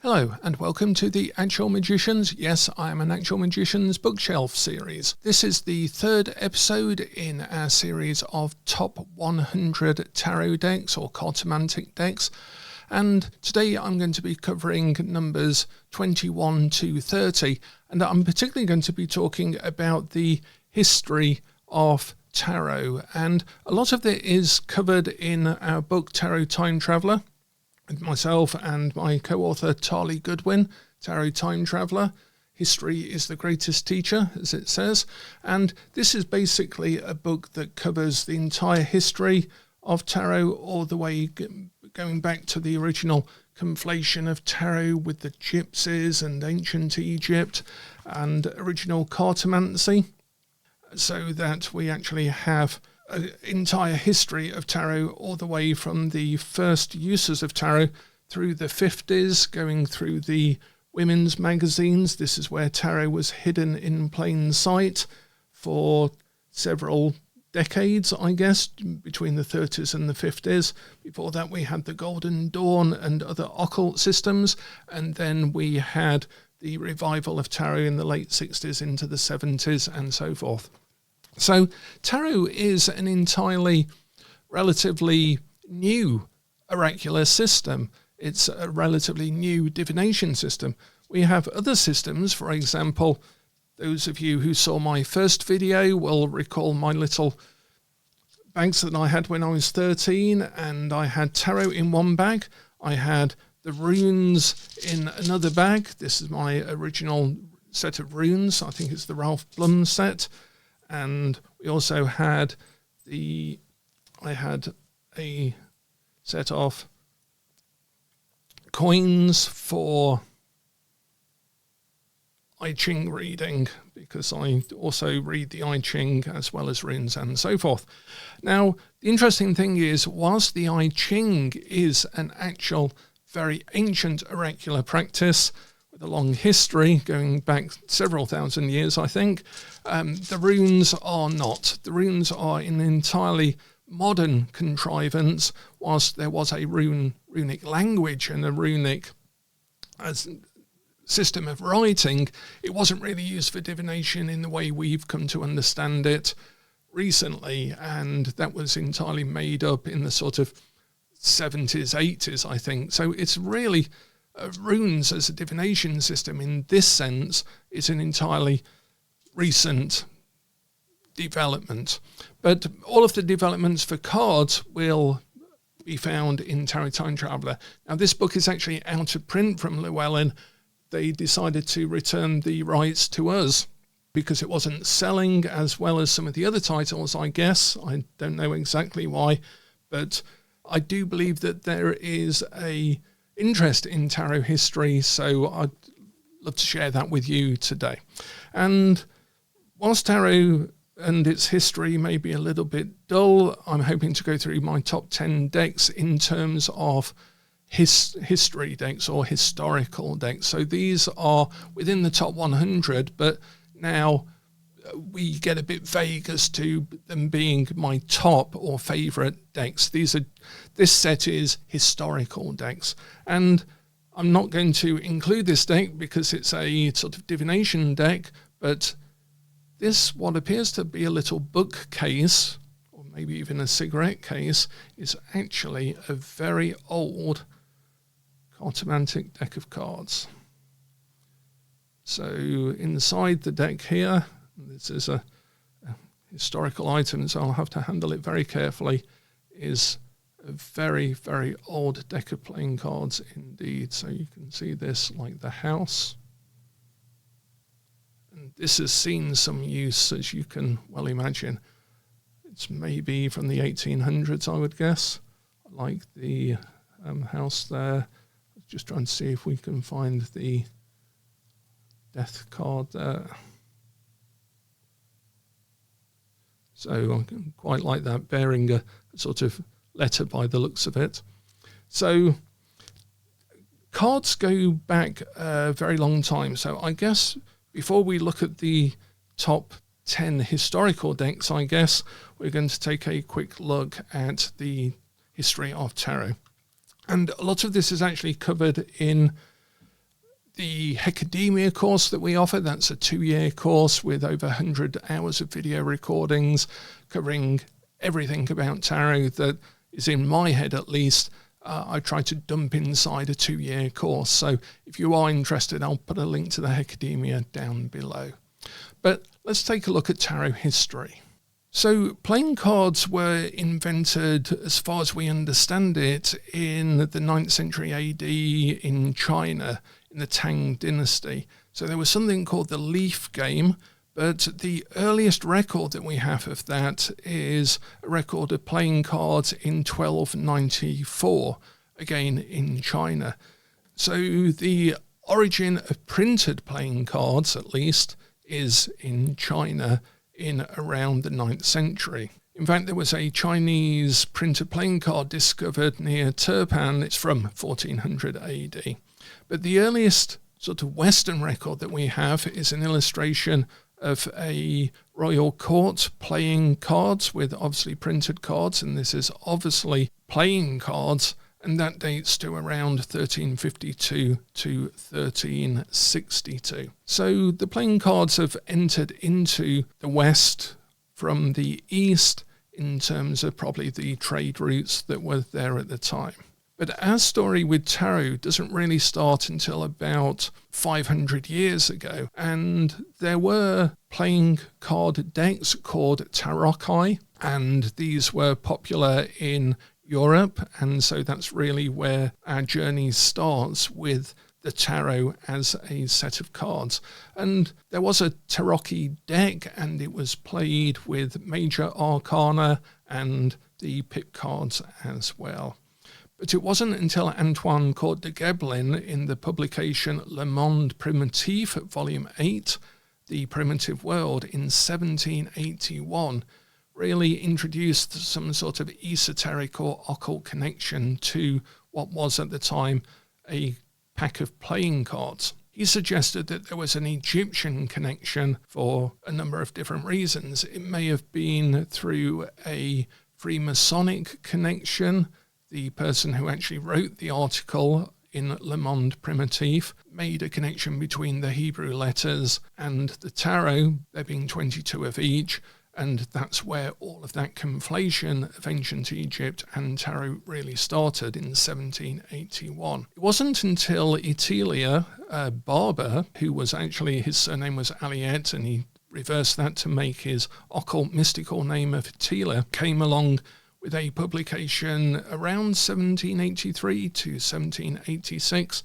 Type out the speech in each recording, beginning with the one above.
Hello and welcome to the Actual Magicians. Yes, I am an Actual Magicians bookshelf series. This is the third episode in our series of top 100 tarot decks or cartomantic decks. And today I'm going to be covering numbers 21 to 30. And I'm particularly going to be talking about the history of tarot. And a lot of it is covered in our book Tarot Time Traveller. And myself and my co-author Tarly Goodwin, Tarot Time Traveller. History is the greatest teacher, as it says. And this is basically a book that covers the entire history of tarot, all the way going back to the original conflation of tarot with the gypsies and ancient Egypt and original cartomancy, so that we actually have an entire history of tarot all the way from the first uses of tarot through the 50s, going through the women's magazines. This is where tarot was hidden in plain sight for several decades, I guess, between the 30s and the 50s. Before that we had the Golden Dawn and other occult systems, and then we had the revival of tarot in the late 60s into the 70s and so forth. So tarot is an entirely relatively new oracular system. It's a relatively new divination system. We have other systems, for example, those of you who saw my first video will recall my little bags that I had when I was 13, and I had tarot in one bag. I had the runes in another bag. This is my original set of runes. I think it's the Ralph Blum set. And we also had I had a set of coins for I Ching reading, because I also read the I Ching as well as runes and so forth. Now, the interesting thing is, whilst the I Ching is an actual very ancient oracular practice, with a long history going back several thousand years, I think, the runes are not. The runes are an entirely modern contrivance. Whilst there was a runic language and a runic system of writing, it wasn't really used for divination in the way we've come to understand it recently, and that was entirely made up in the sort of 70s, 80s, I think. So it's really runes as a divination system in this sense is an entirely recent development. But all of the developments for cards will be found in Tarot Time Traveller. Now, this book is actually out of print from Llewellyn. They decided to return the rights to us because it wasn't selling as well as some of the other titles, I guess. I don't know exactly why, but I do believe that there is a interest in tarot history, so I'd love to share that with you today. And whilst tarot and its history may be a little bit dull, I'm hoping to go through my top 10 decks in terms of history decks or historical decks. So these are within the top 100, but now we get a bit vague as to them being my top or favourite decks. This set is historical decks, and I'm not going to include this deck because it's a sort of divination deck, but this, what appears to be a little bookcase, or maybe even a cigarette case, is actually a very old cartomantic deck of cards. So inside the deck here, this is a historical item, so I'll have to handle it very carefully, is a very, very old deck of playing cards indeed. So you can see this like the house. And this has seen some use, as you can well imagine. It's maybe from the 1800s, I would guess. Like the house there. Just trying to see if we can find the death card there. So I quite like that, bearing a sort of letter by the looks of it. So cards go back a very long time. So I guess before we look at the top 10 historical decks, I guess we're going to take a quick look at the history of tarot. And a lot of this is actually covered in the Hekademia course that we offer. That's a 2-year course with over 100 hours of video recordings covering everything about tarot that is in my head, at least. I try to dump inside a 2-year course. So if you are interested, I'll put a link to the Hekademia down below. But let's take a look at tarot history. So playing cards were invented, as far as we understand it, in the 9th century AD in China, in the Tang dynasty. So there was something called the leaf game, but the earliest record that we have of that is a record of playing cards in 1294, again in China. So the origin of printed playing cards, at least, is in China in around the 9th century. In fact, there was a Chinese printed playing card discovered near Turpan. It's from 1400 AD. But the earliest sort of Western record that we have is an illustration of a royal court playing cards with obviously printed cards, and this is obviously playing cards, and that dates to around 1352 to 1362. So the playing cards have entered into the West from the East in terms of probably the trade routes that were there at the time. But our story with tarot doesn't really start until about 500 years ago, and there were playing card decks called tarocchi, and these were popular in Europe, and so that's really where our journey starts with the tarot as a set of cards. And there was a tarocchi deck, and it was played with major arcana and the pip cards as well. But it wasn't until Antoine Court de Gebelin in the publication Le Monde Primitif, Volume 8, The Primitive World, in 1781, really introduced some sort of esoteric or occult connection to what was at the time a pack of playing cards. He suggested that there was an Egyptian connection for a number of different reasons. It may have been through a Freemasonic connection. The person who actually wrote the article in Le Monde Primitif made a connection between the Hebrew letters and the tarot, there being 22 of each, and that's where all of that conflation of ancient Egypt and tarot really started in 1781. It wasn't until Etteilla, a barber, who was actually, his surname was Aliette, and he reversed that to make his occult mystical name of Etteilla, came along with a publication around 1783 to 1786,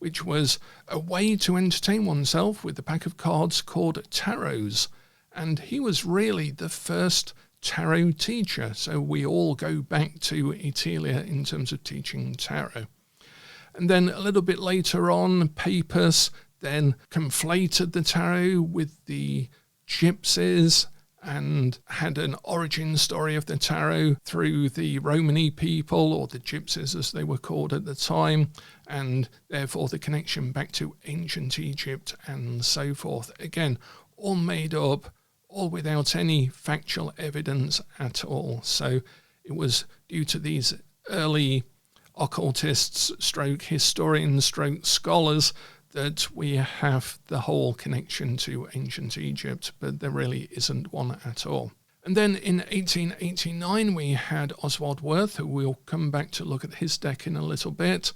which was a way to entertain oneself with a pack of cards called tarots. And he was really the first tarot teacher. So we all go back to Etteilla in terms of teaching tarot. And then a little bit later on, Papus then conflated the tarot with the gypsies and had an origin story of the tarot through the Romany people, or the gypsies as they were called at the time, and therefore the connection back to ancient Egypt and so forth. Again, all made up, all without any factual evidence at all. So it was due to these early occultists, stroke historians, stroke scholars, that we have the whole connection to ancient Egypt, but there really isn't one at all. And then in 1889, we had Oswald Wirth, who we'll come back to look at his deck in a little bit.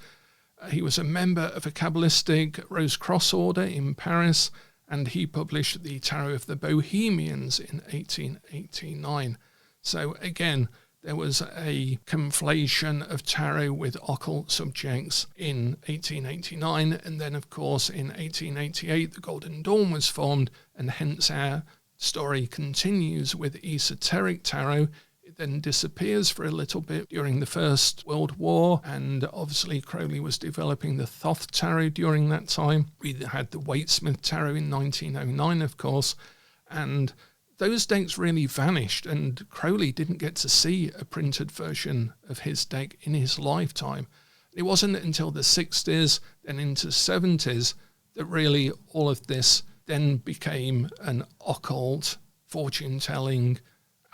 He was a member of a Kabbalistic Rose Cross order in Paris, and he published the Tarot of the Bohemians in 1889. So again, there was a conflation of tarot with occult subjects in 1889, and then of course in 1888 the Golden Dawn was formed, and hence our story continues with esoteric tarot. It then disappears for a little bit during the First World War, and obviously Crowley was developing the Thoth Tarot during that time. We had the Waite-Smith Tarot in 1909, of course, and those decks really vanished, and Crowley didn't get to see a printed version of his deck in his lifetime. It wasn't until the 60s, then into 70s, that really all of this then became an occult, fortune-telling,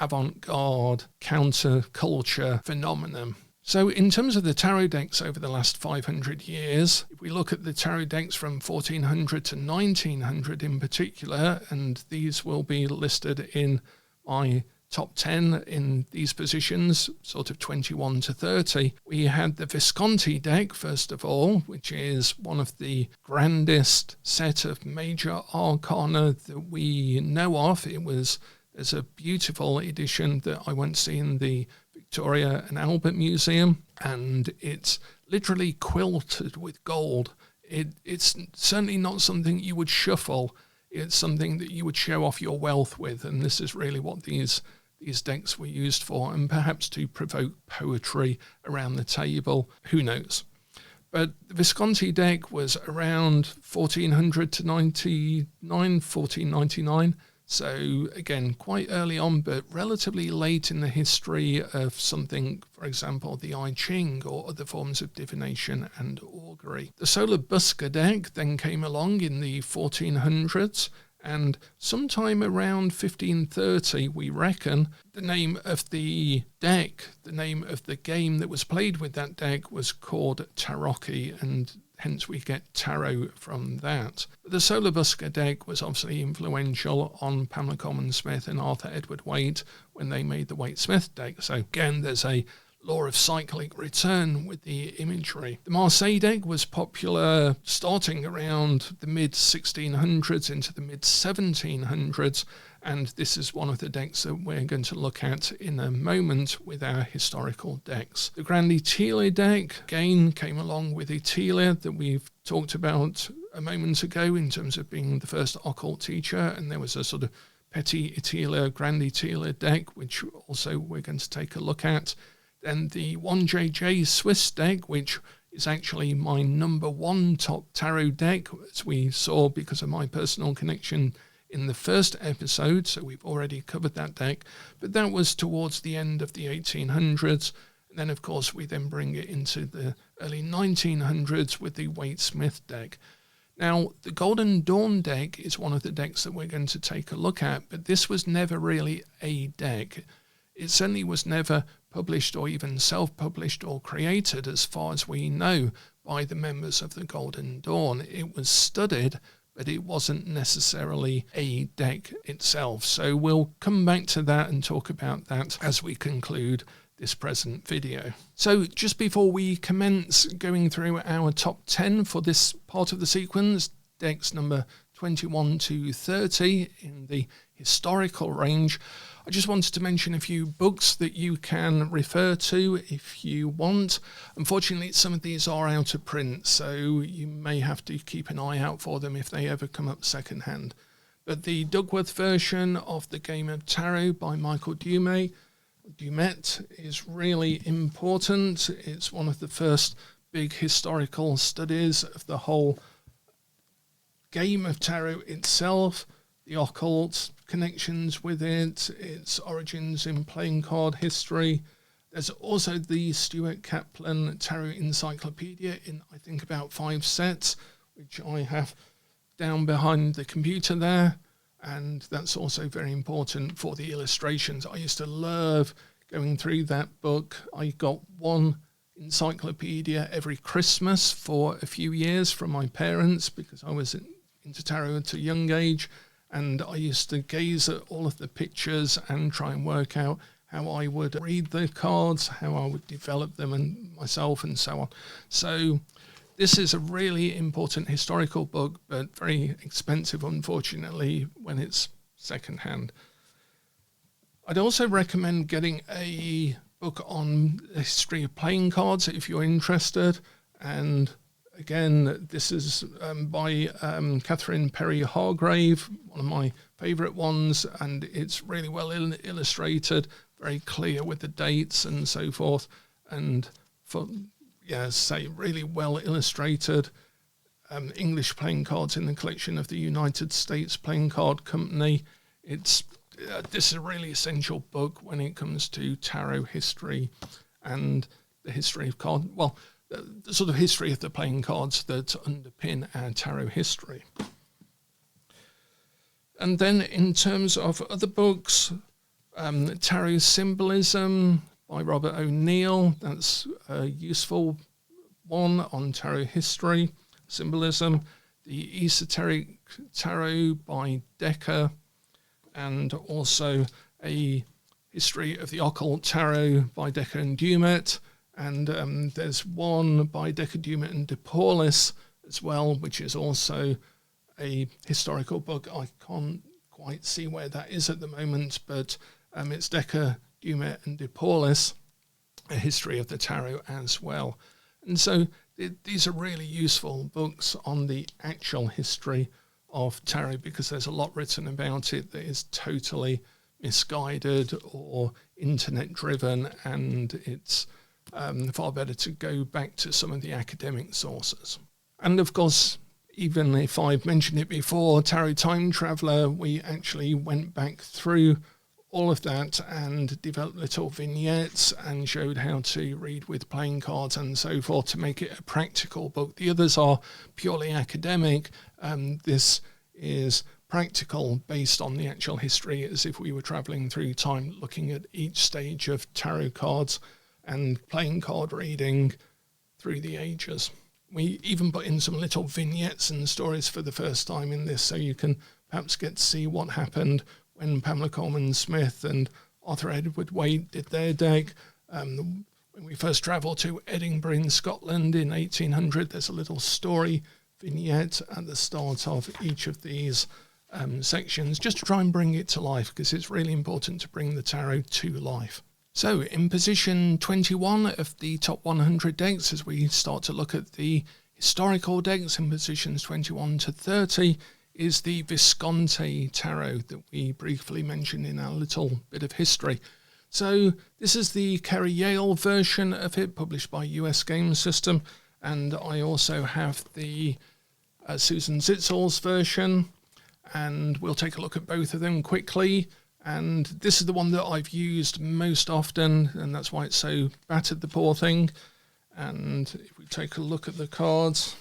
avant-garde, counter-culture phenomenon. So in terms of the tarot decks over the last 500 years, if we look at the tarot decks from 1400 to 1900 in particular, and these will be listed in my top 10 in these positions, sort of 21 to 30, we had the Visconti deck, first of all, which is one of the grandest set of major arcana that we know of. There's a beautiful edition that I went to see in the Victoria and Albert Museum, and it's literally quilted with gold. It's certainly not something you would shuffle. It's something that you would show off your wealth with, and this is really what these decks were used for, and perhaps to provoke poetry around the table. Who knows? But the Visconti deck was around 1400 to 1499. So again, quite early on, but relatively late in the history of something, for example, the I Ching or other forms of divination and augury. The Sola Busca deck then came along in the 1400s, and sometime around 1530, we reckon, the name of the deck, the name of the game that was played with that deck was called Tarocchi, and hence we get tarot from that. The Sola Busca deck was obviously influential on Pamela Colman Smith and Arthur Edward Waite when they made the Waite-Smith deck. So again, there's a law of cyclic return with the imagery. The Marseille deck was popular starting around the mid-1600s into the mid-1700s, and this is one of the decks that we're going to look at in a moment with our historical decks. The Grand Etteilla deck, again, came along with Etteilla that we've talked about a moment ago in terms of being the first occult teacher, and there was a sort of Petit Etteilla, Grand Etteilla deck, which also we're going to take a look at. Then the 1JJ Swiss deck, which is actually my number one top tarot deck, as we saw because of my personal connection in the first episode, so we've already covered that deck, but that was towards the end of the 1800s, and then of course we then bring it into the early 1900s with the Waite-Smith deck. Now, the Golden Dawn deck is one of the decks that we're going to take a look at, but this was never really a deck. It certainly was never published or even self-published or created, as far as we know, by the members of the Golden Dawn. It was studied, but it wasn't necessarily a deck itself. So we'll come back to that and talk about that as we conclude this present video. So just before we commence going through our top 10 for this part of the sequence, decks number 21 to 30 in the historical range, I just wanted to mention a few books that you can refer to if you want. Unfortunately, some of these are out of print, so you may have to keep an eye out for them if they ever come up secondhand. But the Duckworth version of The Game of Tarot by Michael Dumet is really important. It's one of the first big historical studies of the whole game of tarot itself, the occult connections with it, its origins in playing card history. There's also the Stuart Kaplan Tarot Encyclopedia in, I think, about 5 sets, which I have down behind the computer there, and that's also very important for the illustrations. I used to love going through that book. I got one encyclopedia every Christmas for a few years from my parents because I was into tarot at a young age, and I used to gaze at all of the pictures and try and work out how I would read the cards, how I would develop them and myself and so on. So this is a really important historical book, but very expensive, unfortunately, when it's secondhand. I'd also recommend getting a book on the history of playing cards if you're interested. And again, this is by Catherine Perry Hargrave, one of my favourite ones, and it's really well illustrated, very clear with the dates and so forth, and really well illustrated. English playing cards in the collection of the United States Playing Card Company. This is a really essential book when it comes to tarot history and the history of card. Well, the sort of history of the playing cards that underpin our tarot history. And then in terms of other books, Tarot Symbolism by Robert O'Neill. That's a useful one on tarot history, symbolism. The Esoteric Tarot by Decker, and also a history of the Occult Tarot by Decker and Dumet. And there's one by Decker, Dumet and De Paulis as well, which is also a historical book. I can't quite see where that is at the moment, but it's Decker, Dumet and De Paulis, a history of the tarot as well. And so these are really useful books on the actual history of tarot, because there's a lot written about it that is totally misguided or internet driven, and it's far better to go back to some of the academic sources. And of course, even if I've mentioned it before, Tarot Time Traveller, we actually went back through all of that and developed little vignettes and showed how to read with playing cards and so forth to make it a practical book. The others are purely academic. This is practical, based on the actual history, as if we were travelling through time, looking at each stage of tarot cards and playing card reading through the ages. We even put in some little vignettes and stories for the first time in this, so you can perhaps get to see what happened when Pamela Coleman-Smith and Arthur Edward Waite did their deck. When we first travelled to Edinburgh in Scotland in 1800, there's a little story vignette at the start of each of these sections, just to try and bring it to life, because it's really important to bring the tarot to life. So in position 21 of the top 100 decks, as we start to look at the historical decks in positions 21 to 30, is the Visconti Tarot that we briefly mentioned in our little bit of history. So this is the Kerry Yale version of it, published by US Game System, and I also have the Susan Zitzel's version, and we'll take a look at both of them quickly. And this is the one that I've used most often, and that's why it's so battered, the poor thing. And if we take a look at the cards,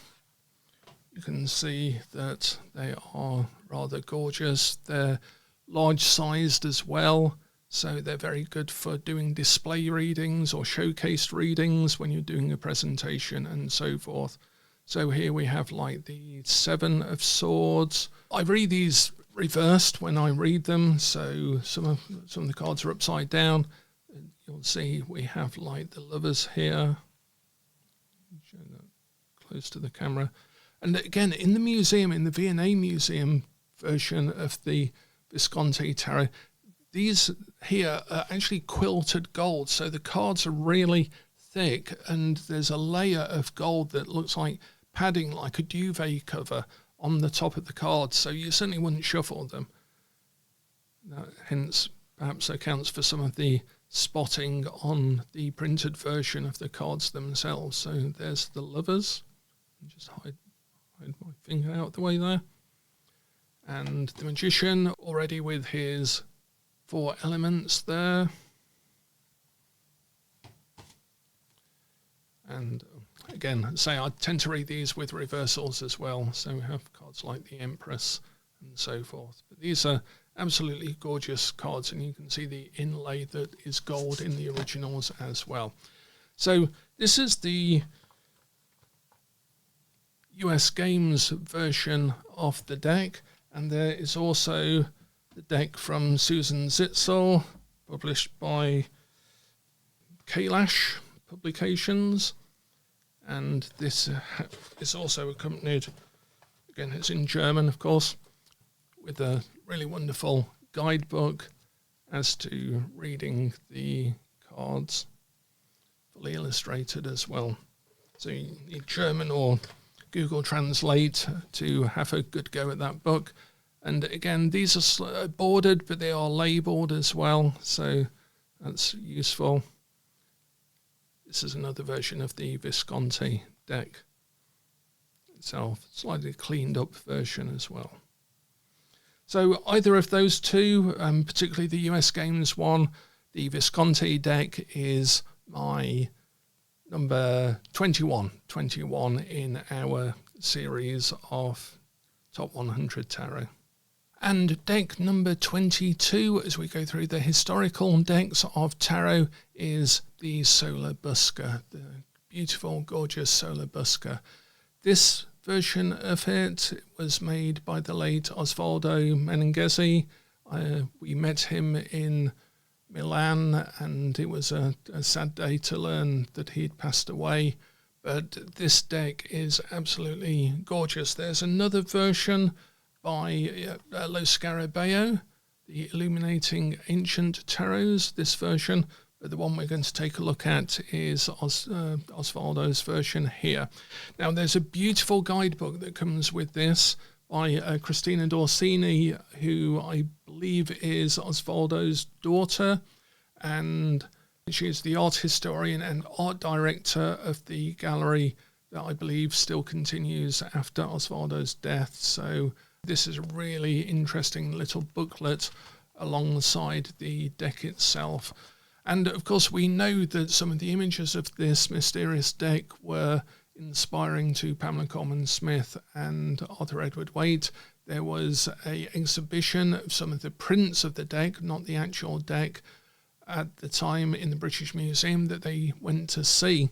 you can see that they are rather gorgeous. They're large-sized as well, so they're very good for doing display readings or showcased readings when you're doing a presentation and so forth. So here we have like the Seven of Swords. I read these reversed when I read them, so some of the cards are upside down. You'll see we have like the Lovers here. Show that close to the camera. And again, in the museum, in the V&A Museum version of the Visconti Tarot, these here are actually quilted gold, so the cards are really thick, and there's a layer of gold that looks like padding, like a duvet cover, on the top of the cards, so you certainly wouldn't shuffle them. That hence perhaps accounts for some of the spotting on the printed version of the cards themselves. So there's the Lovers. Just hide my finger out the way there. And the Magician, already with his 4 elements there. And again, say I tend to read these with reversals as well. So we have cards like the Empress and so forth. But these are absolutely gorgeous cards, and you can see the inlay that is gold in the originals as well. So this is the US Games version of the deck, and there is also the deck from Susan Zitzel, published by Kailash Publications, and this is also accompanied, again it's in German of course, with a really wonderful guidebook as to reading the cards, fully illustrated as well. So you need German or Google Translate to have a good go at that book. And again, these are bordered, but they are labelled as well, so that's useful. This is another version of the Visconti deck itself, slightly cleaned up version as well. So either of those two, particularly the US Games one, the Visconti deck is my number 21 in our series of Top 100 Tarot. And deck number 22, as we go through the historical decks of tarot, is the Sola Busca, the beautiful, gorgeous Sola Busca. This version of it was made by the late Osvaldo Meneghello. We met him in Milan, and it was a sad day to learn that he'd passed away. But this deck is absolutely gorgeous. There's another version by Lo Scarabeo, the Illuminating Ancient Tarots, this version. But the one we're going to take a look at is Osvaldo's version here. Now, there's a beautiful guidebook that comes with this by Cristina Dorsini, who I believe is Osvaldo's daughter, and she's the art historian and art director of the gallery that I believe still continues after Osvaldo's death. So this is a really interesting little booklet alongside the deck itself. And of course, we know that some of the images of this mysterious deck were inspiring to Pamela Colman Smith and Arthur Edward Waite. There was an exhibition of some of the prints of the deck, not the actual deck, at the time in the British Museum that they went to see.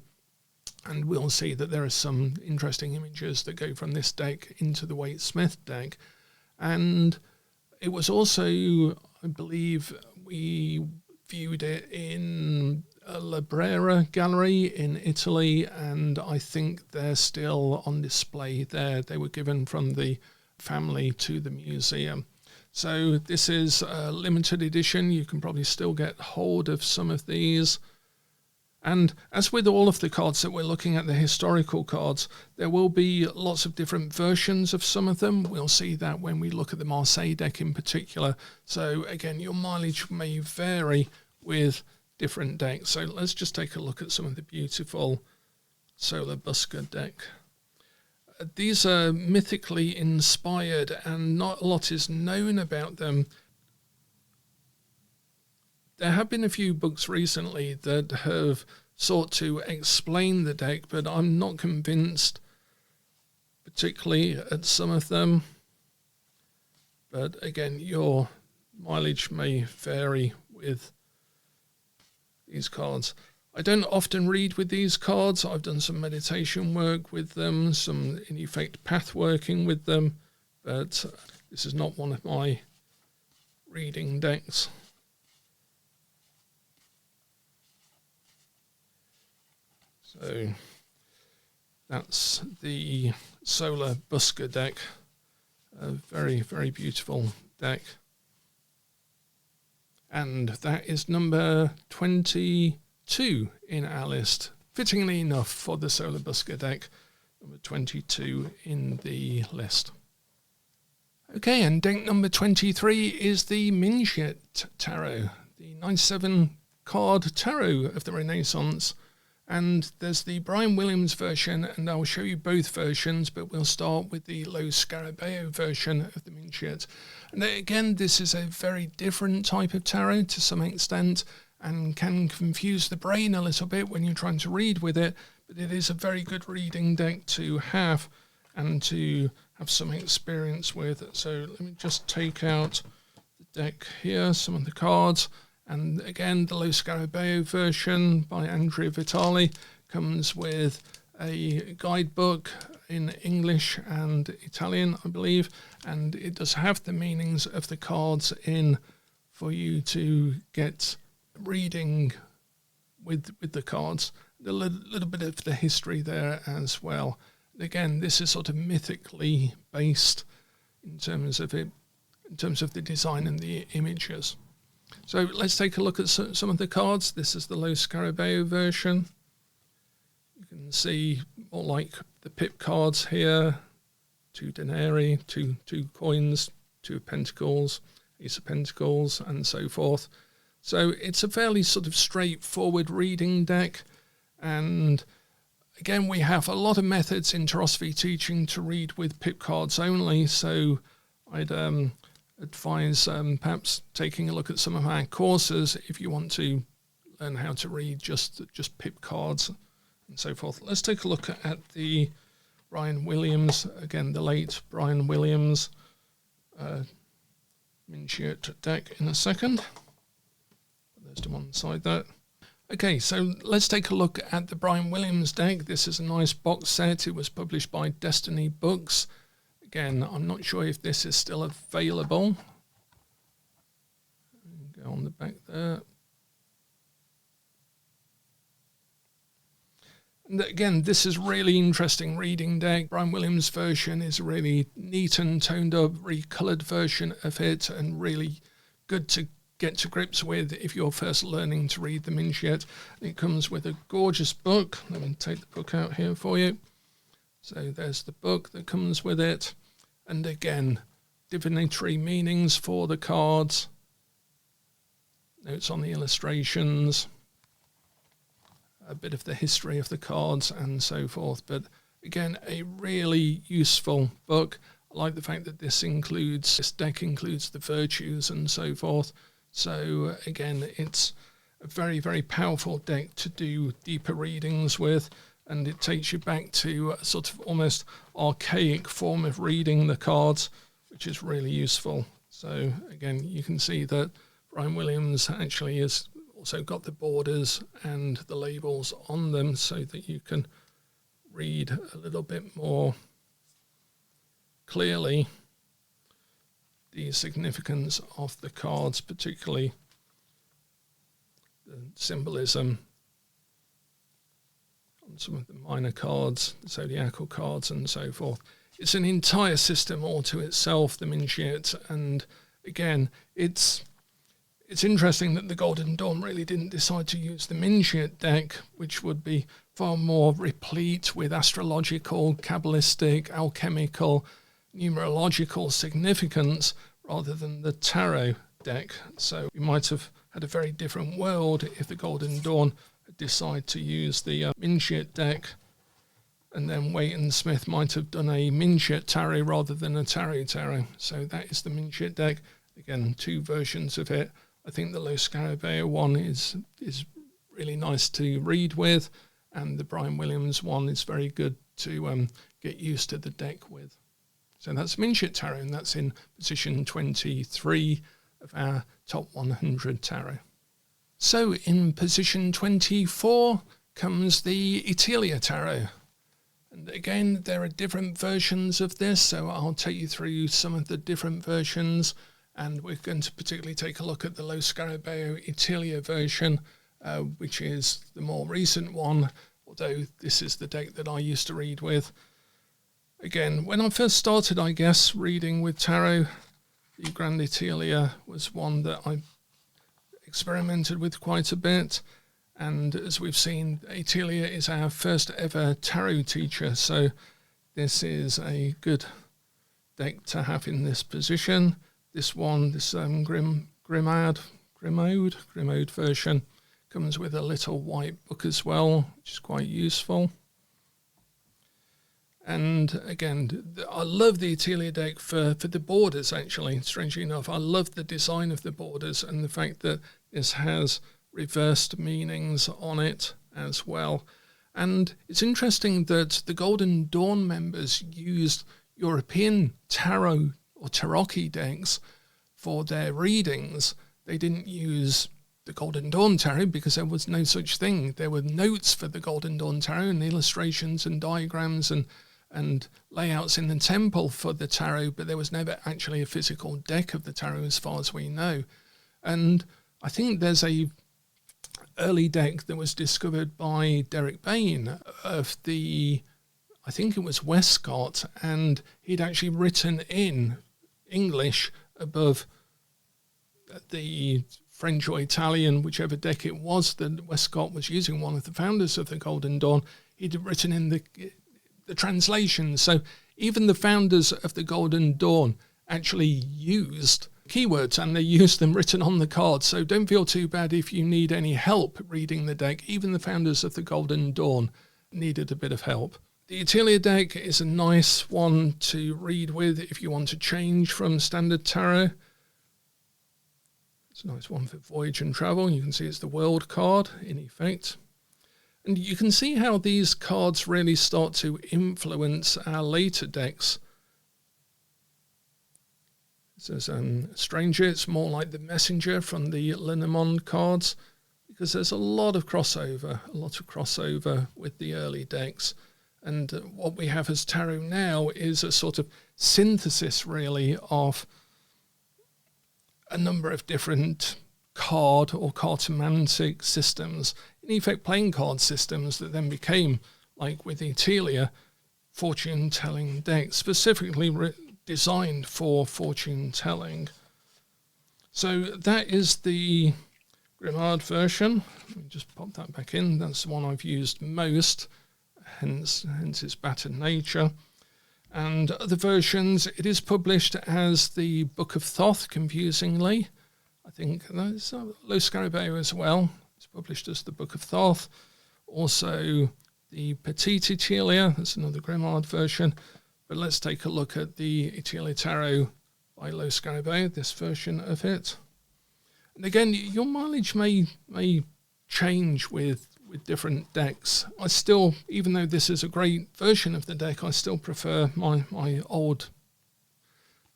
And we'll see that there are some interesting images that go from this deck into the Waite-Smith deck. And it was also, I believe, we viewed it in a La Brera gallery in Italy, and I think they're still on display there. They were given from the family to the museum. So this is a limited edition. You can probably still get hold of some of these. And as with all of the cards that we're looking at, the historical cards, there will be lots of different versions of some of them. We'll see that when we look at the Marseille deck in particular. So again, your mileage may vary with different decks. So let's just take a look at some of the beautiful Sola Busca deck. These are mythically inspired, and not a lot is known about them. There have been a few books recently that have sought to explain the deck, but I'm not convinced, particularly at some of them. But again, your mileage may vary with these cards. I don't often read with these cards. I've done some meditation work with them, some in effect path working with them, but this is not one of my reading decks. So that's the Sola Busca deck, a very, very beautiful deck. And that is number 22 in our list. Fittingly enough for the Sola Busca deck, number 22 in the list. Okay, and deck number 23 is the Minchiate Tarot, the 97 card tarot of the Renaissance. And there's the Brian Williams version, and I'll show you both versions, but we'll start with the Lo Scarabeo version of the Minchiate. And again, this is a very different type of tarot to some extent, and can confuse the brain a little bit when you're trying to read with it, but it is a very good reading deck to have and to have some experience with. So let me just take out the deck here, some of the cards. And again, the Lo Scarabeo version by Andrea Vitali comes with a guidebook in English and Italian, I believe, and it does have the meanings of the cards in for you to get reading with the cards. A little bit of the history there as well. Again, this is sort of mythically based in terms of it, in terms of the design and the images. So let's take a look at some of the cards. This is the Lo Scarabeo version. You can see more like the pip cards here. 2 denarii, two coins, 2 of pentacles, Ace of Pentacles, and so forth. So it's a fairly sort of straightforward reading deck. And again, we have a lot of methods in Tarosophy teaching to read with pip cards only. So I'd advise perhaps taking a look at some of our courses if you want to learn how to read just pip cards and so forth. Let's take a look at the Brian Williams, again the late Brian Williams Minchiate deck in a second. Put those to one side there. Okay, so let's take a look at the Brian Williams deck. This is a nice box set. It was published by Destiny Books. Again, I'm not sure if this is still available. Go on the back there. And again, this is really interesting reading deck. Brian Williams' version is a really neat and toned up, recoloured version of it, and really good to get to grips with if you're first learning to read the Minchiate. It comes with a gorgeous book. Let me take the book out here for you. So there's the book that comes with it. And again, divinatory meanings for the cards, notes on the illustrations, a bit of the history of the cards and so forth. But again, a really useful book. I like the fact that this deck includes the virtues and so forth. So again, it's a very, very powerful deck to do deeper readings with, and it takes you back to a sort of almost archaic form of reading the cards, which is really useful. So again, you can see that Brian Williams actually has also got the borders and the labels on them so that you can read a little bit more clearly the significance of the cards, particularly the symbolism on some of the minor cards, the zodiacal cards and so forth. It's an entire system all to itself, the Minchiate, and again, it's interesting that the Golden Dawn really didn't decide to use the Minchiate deck, which would be far more replete with astrological, Kabbalistic, alchemical, numerological significance, rather than the Tarot deck. So we might have had a very different world if the Golden Dawn had decided to use the Minchiate deck, and then Waite and Smith might have done a Minchiate Tarot rather than a Tarot. So that is the Minchiate deck. Again, two versions of it. I think the Lo Scarabeo one is really nice to read with, and the Brian Williams one is very good to get used to the deck with. So that's Minchiate Tarot, and that's in position 23 of our top 100 tarot. So in position 24 comes the Etteilla Tarot. And again, there are different versions of this, so I'll take you through some of the different versions. And we're going to particularly take a look at the Lo Scarabeo Etteilla version, which is the more recent one, although this is the deck that I used to read with. Again, when I first started, I guess, reading with tarot, the Grand Etteilla was one that I experimented with quite a bit. And as we've seen, Etteilla is our first ever tarot teacher, so this is a good deck to have in this position. This one, this Grimode version, comes with a little white book as well, which is quite useful. And again, I love the Etteilla deck for the borders, actually, strangely enough. I love the design of the borders and the fact that this has reversed meanings on it as well. And it's interesting that the Golden Dawn members used European tarot or Tarocchi decks for their readings. They didn't use the Golden Dawn Tarot because there was no such thing. There were notes for the Golden Dawn Tarot and illustrations and diagrams and layouts in the temple for the tarot, but there was never actually a physical deck of the tarot as far as we know. And I think there's a early deck that was discovered by Derek Bain of the, I think it was Westcott, and he'd actually written in English above the French or Italian, whichever deck it was that Westcott was using, one of the founders of the Golden Dawn. He'd written in the translation. So even the founders of the Golden Dawn actually used keywords, and they used them written on the card. So don't feel too bad if you need any help reading the deck. Even the founders of the Golden Dawn needed a bit of help. The Etteilla deck is a nice one to read with if you want to change from standard tarot. It's a nice one for voyage and travel. You can see it's the World card in effect. And you can see how these cards really start to influence our later decks. This is Stranger. It's more like the Messenger from the Lenormand cards, because there's a lot of crossover with the early decks. And what we have as tarot now is a sort of synthesis, really, of a number of different card or cartomantic systems, in effect playing card systems that then became, like with Etteilla, fortune-telling decks, specifically designed for fortune-telling. So that is the Grimard version. Let me just pop that back in. That's the one I've used most, hence its battered nature. And other versions, it is published as the Book of Thoth, confusingly. I think there's Lo Scarabeo as well. It's published as the Book of Thoth. Also, the Petite Etteilla, that's another Grimard version. But let's take a look at the Etteilla Tarot by Lo Scarabeo, this version of it. And again, your mileage may change with different decks. I still, even though this is a great version of the deck, I still prefer my old,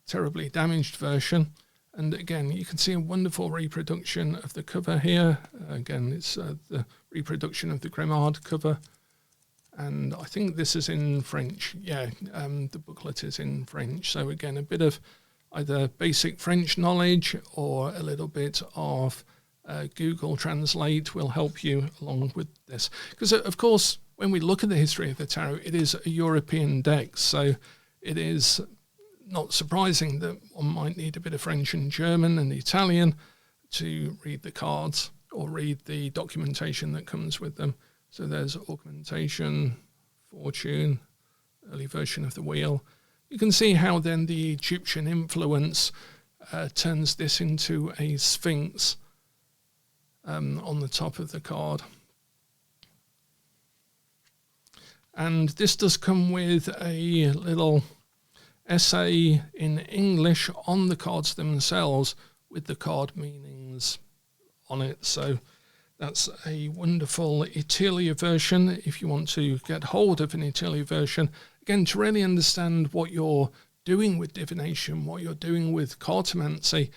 terribly damaged version. And again, you can see a wonderful reproduction of the cover here. Again, it's the reproduction of the Grimard cover. And I think this is in French. Yeah, the booklet is in French. So again, a bit of either basic French knowledge or a little bit of Google Translate will help you along with this. Because, of course, when we look at the history of the tarot, it is a European deck. So it is not surprising that one might need a bit of French and German and Italian to read the cards or read the documentation that comes with them. So there's augmentation, fortune, early version of the wheel. You can see how then the Egyptian influence turns this into a sphinx on the top of the card. And this does come with a little essay in English on the cards themselves with the card meanings on it. So that's a wonderful Etteilla version if you want to get hold of an Etteilla version. Again, to really understand what you're doing with divination, what you're doing with cartomancy,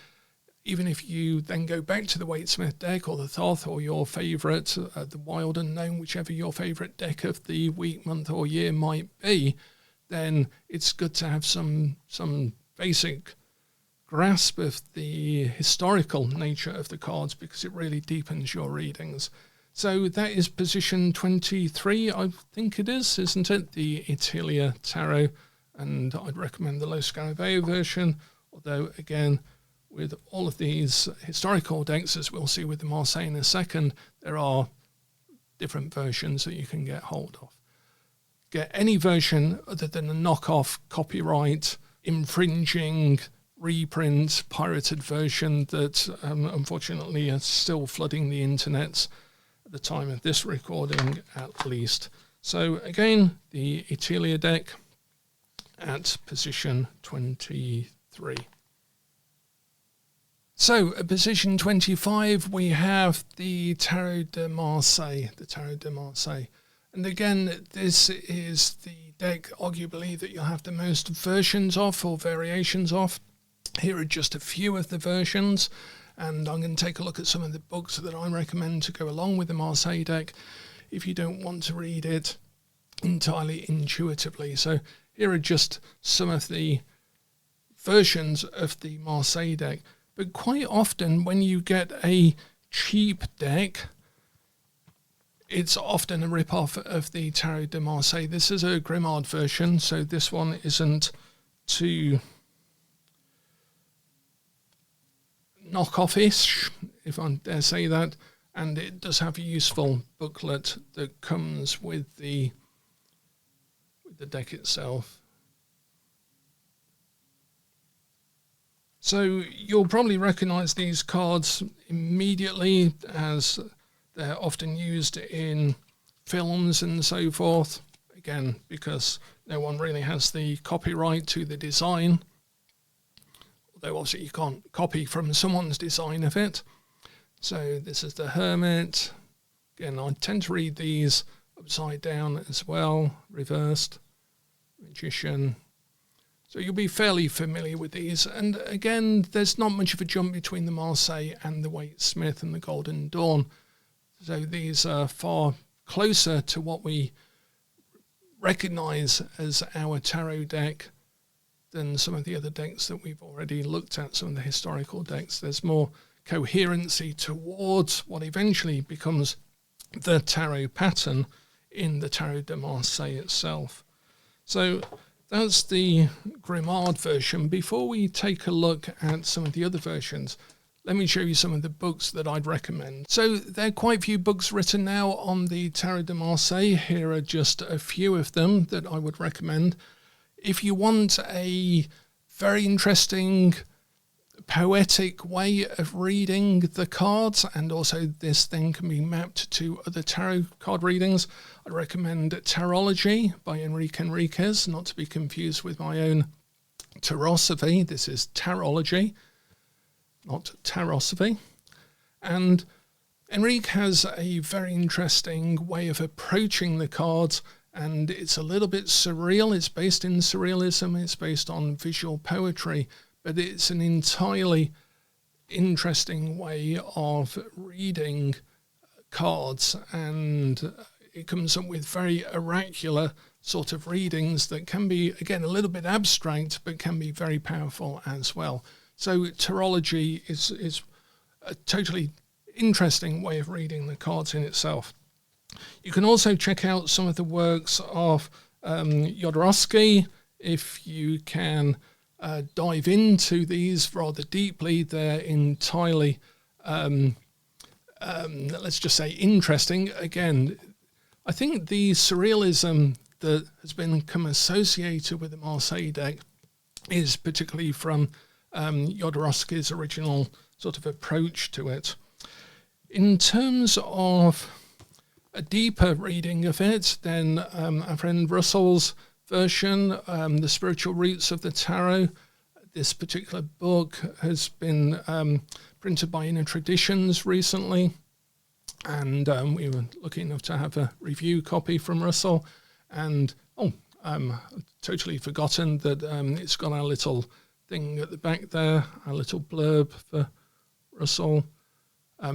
even if you then go back to the Waite-Smith deck or the Thoth or your favourite, the Wild Unknown, whichever your favourite deck of the week, month or year might be, then it's good to have some basic grasp of the historical nature of the cards, because it really deepens your readings. So that is position 23, I think it is, isn't it? The Etteilla Tarot, and I'd recommend the Lo Scarabeo version, although again, with all of these historical decks, as we'll see with the Marseille in a second, there are different versions that you can get hold of. Get any version other than a knockoff, copyright, infringing, reprint, pirated version that unfortunately is still flooding the internets at the time of this recording, at least. So again, the Etteilla deck at position 23. So at position 25, we have the Tarot de Marseille, And again, this is the deck, arguably, that you'll have the most versions of or variations of. Here are just a few of the versions, and I'm going to take a look at some of the books that I recommend to go along with the Marseille deck if you don't want to read it entirely intuitively. So here are just some of the versions of the Marseille deck. But quite often when you get a cheap deck, it's often a rip-off of the Tarot de Marseille. This is a Grimard version, so this one isn't too knock-off-ish, if I dare say that. And it does have a useful booklet that comes with the deck itself. So you'll probably recognise these cards immediately, as they're often used in films and so forth. Again, because no one really has the copyright to the design. Although obviously you can't copy from someone's design of it. So this is the Hermit. Again, I tend to read these upside down as well, reversed. Magician. So you'll be fairly familiar with these. And again, there's not much of a jump between the Marseille and the Waite Smith and the Golden Dawn. So these are far closer to what we recognise as our tarot deck than some of the other decks that we've already looked at, some of the historical decks. There's more coherency towards what eventually becomes the tarot pattern in the Tarot de Marseille itself. So that's the Grimard version. Before we take a look at some of the other versions, let me show you some of the books that I'd recommend. So there are quite a few books written now on the Tarot de Marseille. Here are just a few of them that I would recommend. If you want a very interesting, poetic way of reading the cards, and also this thing can be mapped to other tarot card readings, I recommend Tarology by Enrique Enriquez, not to be confused with my own Tarosophy. This is Tarology, not Tarosophy. And Enrique has a very interesting way of approaching the cards, and it's a little bit surreal. It's based in surrealism, it's based on visual poetry, but it's an entirely interesting way of reading cards, and it comes up with very oracular sort of readings that can be, again, a little bit abstract, but can be very powerful as well. So Tarology is a totally interesting way of reading the cards in itself. You can also check out some of the works of Jodorowsky if you can dive into these rather deeply. They're entirely, let's just say, interesting. Again, I think the surrealism that has become associated with the Marseille deck is particularly from Jodorowsky's original sort of approach to it. In terms of a deeper reading of it, then our friend Russell's version, The Spiritual Roots of the Tarot. This particular book has been printed by Inner Traditions recently, and we were lucky enough to have a review copy from Russell. And totally forgotten that it's got our little thing at the back there, our little blurb for Russell.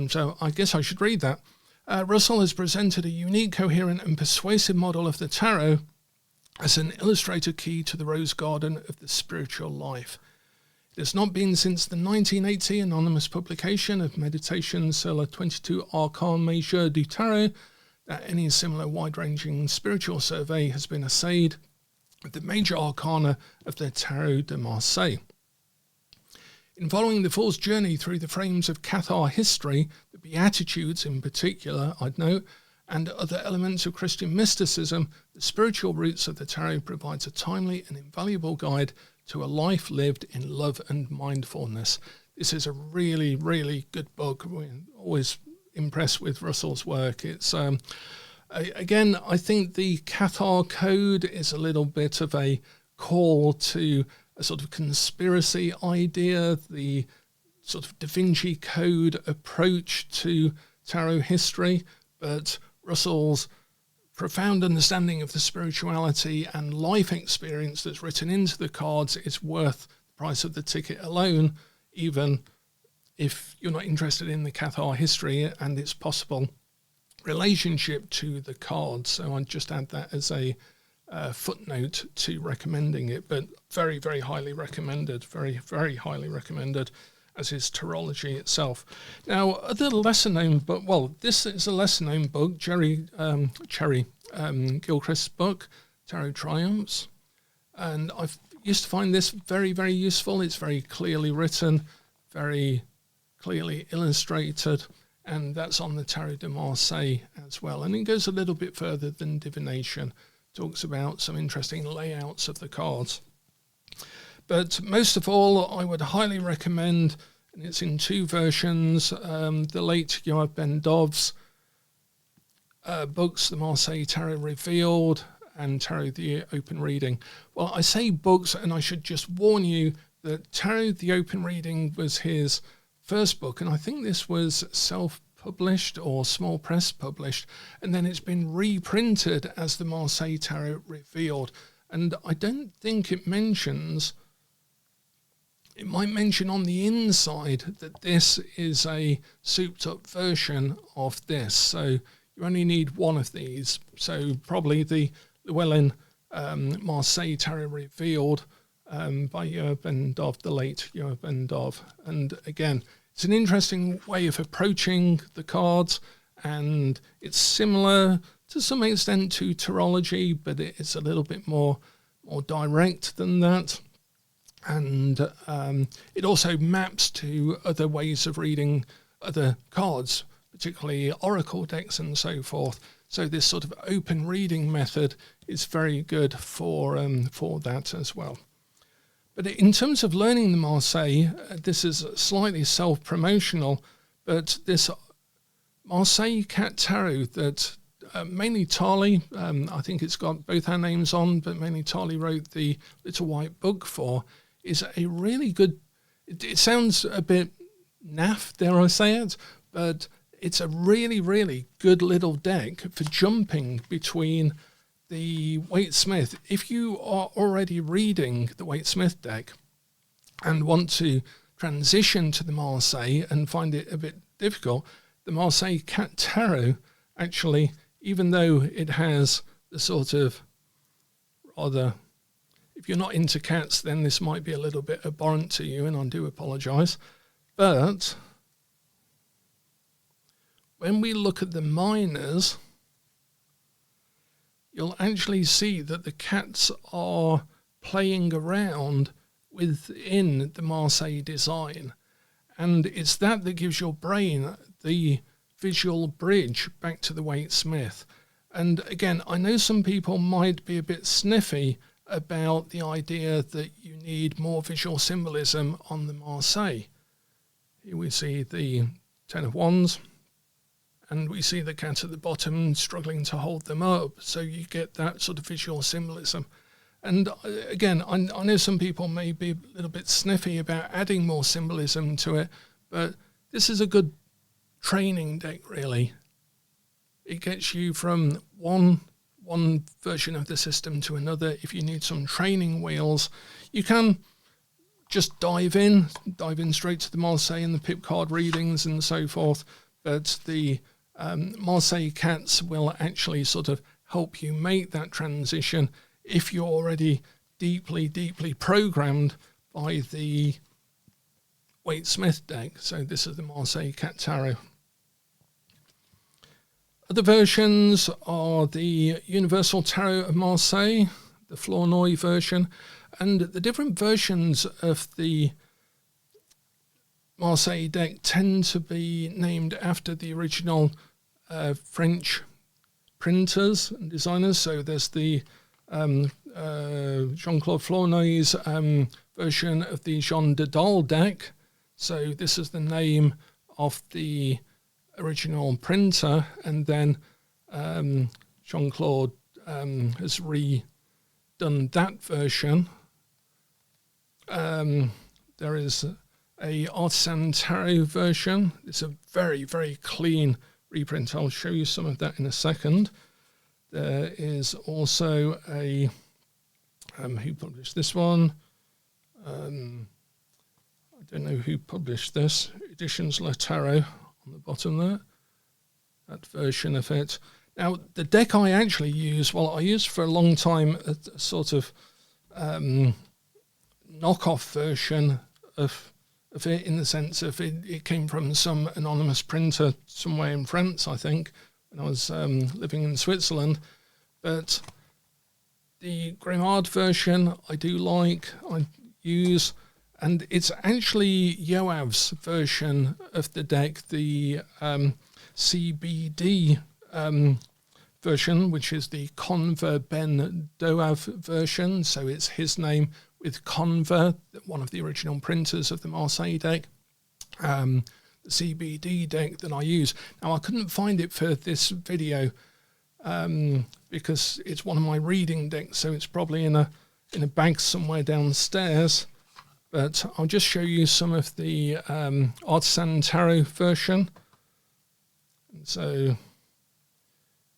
So I guess I should read that. Russell has presented a unique, coherent and persuasive model of the tarot as an illustrated key to the rose garden of the spiritual life. It has not been since the 1980 anonymous publication of Méditations sur les 22 Arcans Majeurs du Tarot that any similar wide-ranging spiritual survey has been essayed with the major arcana of the Tarot de Marseille. In following the Fool's journey through the frames of Cathar history, the Beatitudes in particular, I'd note, and other elements of Christian mysticism, the Spiritual Roots of the Tarot provides a timely and invaluable guide to a life lived in love and mindfulness. This is a really, really good book. We're always impressed with Russell's work. It's again, I think the Cathar Code is a little bit of a call to a sort of conspiracy idea, the sort of Da Vinci Code approach to tarot history, but Russell's profound understanding of the spirituality and life experience that's written into the cards is worth the price of the ticket alone, even if you're not interested in the Cathar history and its possible relationship to the cards. So I'd just add that as a footnote to recommending it, but very, very highly recommended, very, very highly recommended, as is Tarology itself. Now, other lesser-known book, well, this is a lesser-known book, Cherry Gilchrist's book, Tarot Triumphs, and I've used to find this very, very useful. It's very clearly written, very clearly illustrated, and that's on the Tarot de Marseille as well. And it goes a little bit further than divination, talks about some interesting layouts of the cards. But most of all, I would highly recommend, and it's in two versions, the late Yoav Ben-Dov's books, The Marseille Tarot Revealed and Tarot the Open Reading. Well, I say books, and I should just warn you that Tarot the Open Reading was his first book, and I think this was self-published or small press published, and then it's been reprinted as the Marseille Tarot Revealed. And I don't think it mentions, it might mention on the inside that this is a souped up version of this. So you only need one of these. So probably the Llewellyn Marseille Tarot Revealed by Bendov, the late Bendov. And again, it's an interesting way of approaching the cards, and it's similar to some extent to tarology, but it's a little bit more direct than that. And it also maps to other ways of reading other cards, particularly oracle decks and so forth. So this sort of open reading method is very good for that as well. But in terms of learning the Marseille, this is slightly self-promotional, but this Marseille Cat Tarot that mainly Tarly, I think it's got both our names on, but mainly Tarly wrote the Little White Book for, is a really good, it sounds a bit naff, dare I say it, but it's a really, really good little deck for jumping between the Waite-Smith. If you are already reading the Waite-Smith deck and want to transition to the Marseille and find it a bit difficult, the Marseille Cat Tarot actually, even though it has the sort of rather, if you're not into cats, then this might be a little bit abhorrent to you, and I do apologise. But when we look at the minors, you'll actually see that the cats are playing around within the Marseille design. And it's that gives your brain the visual bridge back to the Waite-Smith. And again, I know some people might be a bit sniffy about the idea that you need more visual symbolism on the Marseille. Here we see the Ten of Wands, and we see the cat at the bottom struggling to hold them up. So you get that sort of visual symbolism. And again, I know some people may be a little bit sniffy about adding more symbolism to it, but this is a good training deck, really. It gets you from one version of the system to another. If you need some training wheels, you can just dive in straight to the Marseille and the pip card readings and so forth. But the Marseille cats will actually sort of help you make that transition if you're already deeply, deeply programmed by the Waite-Smith deck. So this is the Marseille Cat Tarot. Other versions are the Universal Tarot of Marseille, the Flournoy version, and the different versions of the Marseille deck tend to be named after the original French printers and designers. So there's the Jean-Claude Flournoy's version of the Jean de Dahl deck. So this is the name of the original printer, and then Jean-Claude has redone that version. There is a Artisan Tarot version. It's a very, very clean reprint. I'll show you some of that in a second. There is also a who published this one? I don't know who published this. Editions Le Tarot on the bottom there. That version of it. Now, the deck I actually use, well, I used for a long time a sort of knockoff version of it, in the sense of it came from some anonymous printer somewhere in France, I think, when I was living in Switzerland. But the Grimard version I do like, I use, and it's actually Yoav's version of the deck, the CBD version, which is the Conver Ben Doav version. So it's his name with Conver, one of the original printers of the Marseille deck, the CBD deck that I use. Now, I couldn't find it for this video because it's one of my reading decks, so it's probably in a bag somewhere downstairs. But I'll just show you some of the Artisan Tarot version. And so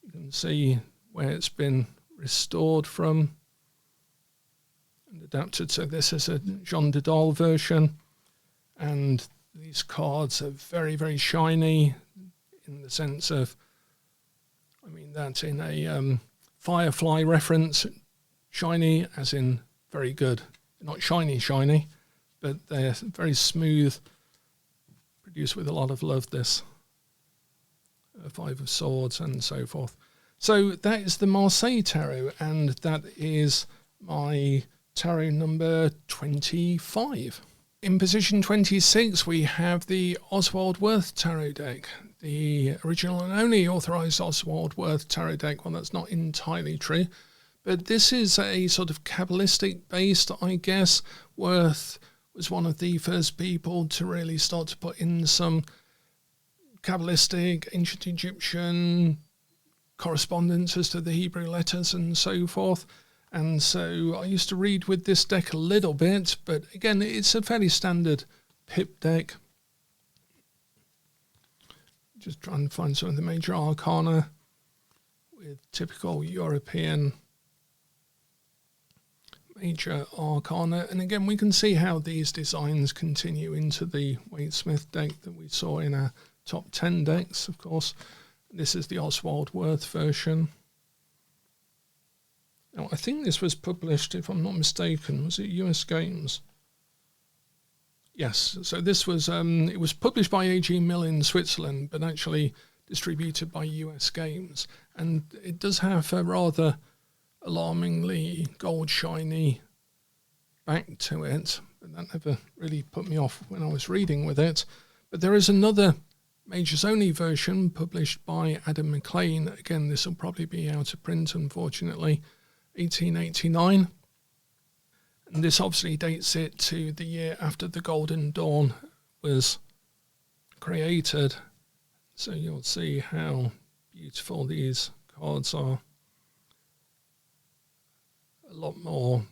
you can see where it's been restored from. and adapted. So this is a Jean de Dahl version, and these cards are very, very shiny in the sense of, I mean that in a Firefly reference, shiny as in very good. Not shiny, but they're very smooth, produced with a lot of love, this Five of Swords and so forth. So that is the Marseille Tarot, and that is my tarot number 25. In position 26, we have the Oswald Wirth Tarot deck, the original and only authorised Oswald Wirth Tarot deck. Well, that's not entirely true, but this is a sort of Kabbalistic based, I guess. Wirth was one of the first people to really start to put in some Kabbalistic, ancient Egyptian correspondences to the Hebrew letters and so forth. And so I used to read with this deck a little bit, but again, it's a fairly standard pip deck. Just trying to find some of the major arcana with typical European major arcana. And again, we can see how these designs continue into the Waite-Smith deck that we saw in our top 10 decks, of course. This is the Oswald Wirth version. Now, I think this was published, if I'm not mistaken, was it US Games? Yes, so this was, it was published by AG Mill in Switzerland, but actually distributed by US Games. And it does have a rather alarmingly gold shiny back to it, but that never really put me off when I was reading with it. But there is another Majors Only version published by Adam McLean. Again, this will probably be out of print, unfortunately. 1889, and this obviously dates it to the year after the Golden Dawn was created, so you'll see how beautiful these cards are. A lot more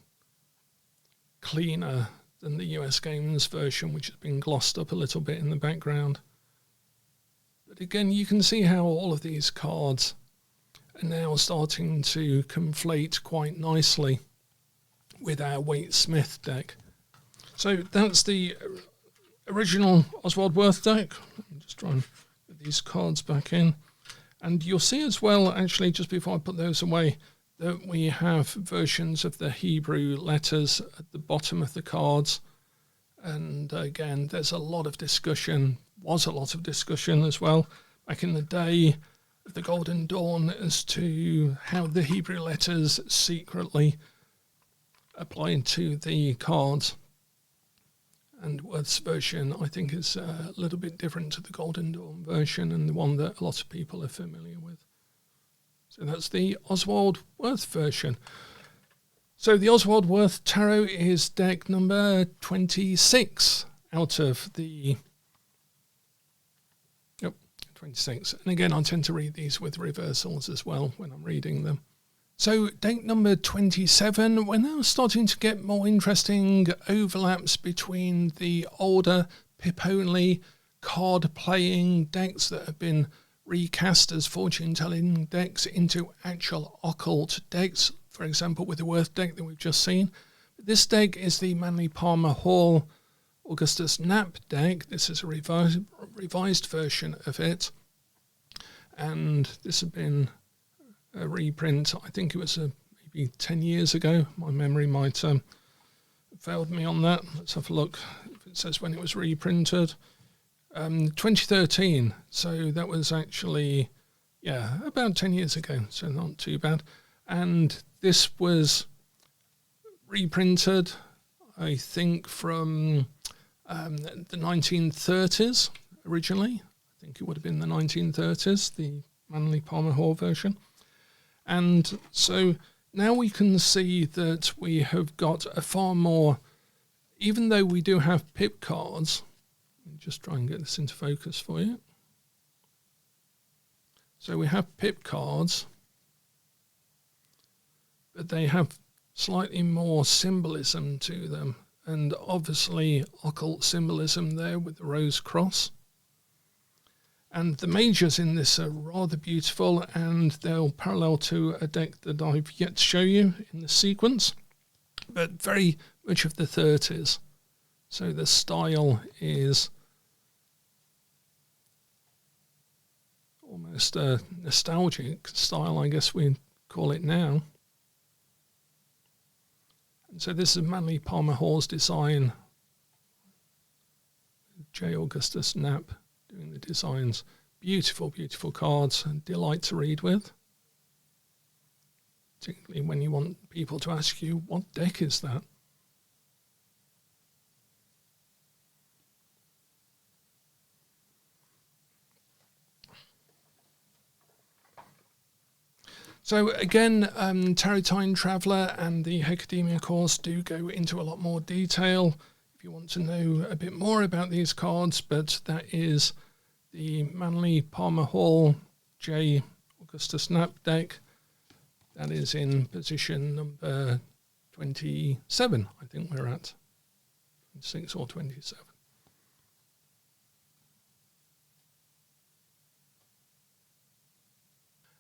cleaner than the US Games version, which has been glossed up a little bit in the background. But again, you can see how all of these cards are now starting to conflate quite nicely with our Waite-Smith deck. So that's the original Oswald Wirth deck. I'm just trying to put these cards back in. And you'll see as well, actually, just before I put those away, that we have versions of the Hebrew letters at the bottom of the cards. And again, there's a lot of discussion, was a lot of discussion as well, back in the day of the Golden Dawn as to how the Hebrew letters secretly applied to the cards. And Wirth's version, I think, is a little bit different to the Golden Dawn version and the one that a lot of people are familiar with. So that's the Oswald Wirth version. So the Oswald Wirth Tarot is deck number 26 out of the 26. And again, I tend to read these with reversals as well when I'm reading them. So deck number 27, we're now starting to get more interesting overlaps between the older pip-only card-playing decks that have been recast as fortune-telling decks into actual occult decks, for example, with the Wirth deck that we've just seen. This deck is the Manly Palmer Hall Augustus Knapp deck. This is a revised version of it, and this had been a reprint. I think it was maybe 10 years ago. My memory might have failed me on that. Let's have a look if it says when it was reprinted. 2013, so that was actually, yeah, about 10 years ago, so not too bad. And this was reprinted, I think, from the 1930s originally. I think it would have been the 1930s, the Manly Palmer Hall version. And so now we can see that we have got a far more, even though we do have pip cards, let me just try and get this into focus for you. So we have pip cards, but they have slightly more symbolism to them, and obviously occult symbolism there with the rose cross. And the majors in this are rather beautiful, and they'll parallel to a deck that I've yet to show you in the sequence. but very much of the 30s. So the style is almost a nostalgic style, I guess we'd call it now. And so this is Manly Palmer Hall's design. J. Augustus Knapp doing the designs. Beautiful, beautiful cards, and delight to read with. Particularly when you want people to ask you, what deck is that? So again, Tarot Time Traveller and the Hekademia course do go into a lot more detail if you want to know a bit more about these cards, but that is the Manly Palmer Hall J. Augustus Knapp deck. That is in position number 27, I think we're at. 26 or 27.